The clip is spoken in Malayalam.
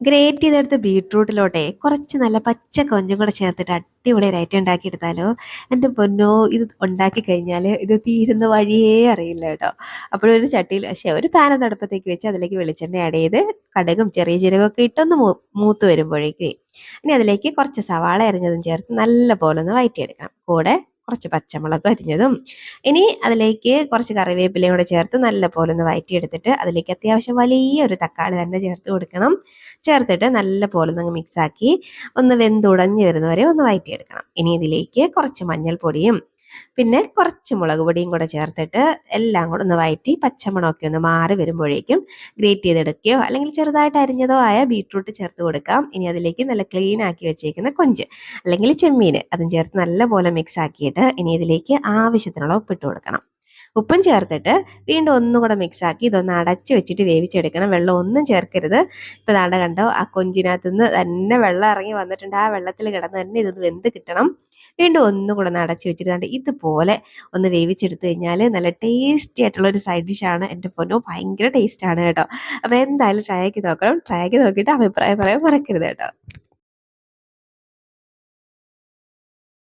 ഗ്രേറ്റ് ചെയ്തെടുത്ത ബീട്രൂട്ടിലോട്ടെ കുറച്ച് നല്ല പച്ച കൊഞ്ചും കൂടെ ചേർത്തിട്ട് അടിപൊളി ഒരു ഐറ്റം ഉണ്ടാക്കി എടുത്താലോ. എൻ്റെ പൊന്നോ, ഇത് ഉണ്ടാക്കി കഴിഞ്ഞാൽ ഇത് തീരുന്ന വഴിയേ അറിയില്ല കേട്ടോ. അപ്പോഴൊരു ചട്ടിയിൽ ഒരു പാൻ അടുപ്പത്തേക്ക് വെച്ച് അതിലേക്ക് വെളിച്ചെണ്ണ ആഡ് ചെയ്ത് കടുകും ചെറിയ ജീരകമൊക്കെ ഇട്ടൊന്ന് മൂത്ത് വരുമ്പോഴേക്ക് ഇനി അതിലേക്ക് കുറച്ച് സവാള അരിഞ്ഞതും ചേർത്ത് നല്ല പോലെ ഒന്ന് വഴറ്റിയെടുക്കണം. കൂടെ കുറച്ച് പച്ചമുളക് അരിഞ്ഞതും, ഇനി അതിലേക്ക് കുറച്ച് കറിവേപ്പിലയും കൂടെ ചേർത്ത് നല്ല പോലെ ഒന്ന് വഴറ്റിയെടുത്തിട്ട് അതിലേക്ക് അത്യാവശ്യം വലിയൊരു തക്കാളി തന്നെ ചേർത്ത് കൊടുക്കണം. ചേർത്തിട്ട് നല്ല പോലെ ഒന്ന് മിക്സ് ആക്കി ഒന്ന് വെന്തുടഞ്ഞ് വരുന്നവരെ ഒന്ന് വഴറ്റിയെടുക്കണം. ഇനി ഇതിലേക്ക് കുറച്ച് മഞ്ഞൾപ്പൊടിയും പിന്നെ കുറച്ച് മുളക് പൊടിയും കൂടെ ചേർത്തിട്ട് എല്ലാം കൂടെ ഒന്ന് വഴറ്റി പച്ചമണമൊക്കെ ഒന്ന് മാറി വരുമ്പോഴേക്കും ഗ്രേറ്റ് ചെയ്തെടുക്കുകയോ അല്ലെങ്കിൽ ചെറുതായിട്ട് അരിഞ്ഞതോ ആയ ബീട്രൂട്ട് ചേർത്ത് കൊടുക്കാം. ഇനി അതിലേക്ക് നല്ല ക്ലീൻ ആക്കി വെച്ചേക്കുന്ന കൊഞ്ച് അല്ലെങ്കിൽ ചെമ്മീൻ അതും ചേർത്ത് നല്ല പോലെ മിക്സ് ആക്കിയിട്ട് ഇനി ഇതിലേക്ക് ആവശ്യത്തിനുള്ള ഉപ്പിട്ട് കൊടുക്കണം. ഉപ്പും ചേർത്തിട്ട് വീണ്ടും ഒന്നുകൂടെ മിക്സ് ആക്കി ഇതൊന്ന് അടച്ച് വെച്ചിട്ട് വേവിച്ചെടുക്കണം. വെള്ളം ഒന്നും ചേർക്കരുത്. ഇപ്പം ദാണ്ട കണ്ടോ, ആ കൊഞ്ചിനകത്ത് നിന്ന് തന്നെ വെള്ളം ഇറങ്ങി വന്നിട്ടുണ്ട്. ആ വെള്ളത്തിൽ കിടന്ന് തന്നെ ഇതൊന്ന് വെന്ത് കിട്ടണം. വീണ്ടും ഒന്നുകൂടെ ഒന്ന് അടച്ച് വെച്ചിട്ട് ദാണ്ട ഇതുപോലെ ഒന്ന് വേവിച്ചെടുത്ത് കഴിഞ്ഞാൽ നല്ല ടേസ്റ്റി ആയിട്ടുള്ള ഒരു സൈഡ് ഡിഷാണ്. എൻ്റെ പൊന്നോ, ഭയങ്കര ടേസ്റ്റാണ് കേട്ടോ. അപ്പോൾ എന്തായാലും ട്രൈ ആക്കി നോക്കണം. ട്രൈ ആക്കി നോക്കിയിട്ട് അഭിപ്രായം പറയാൻ മറക്കരുത് കേട്ടോ.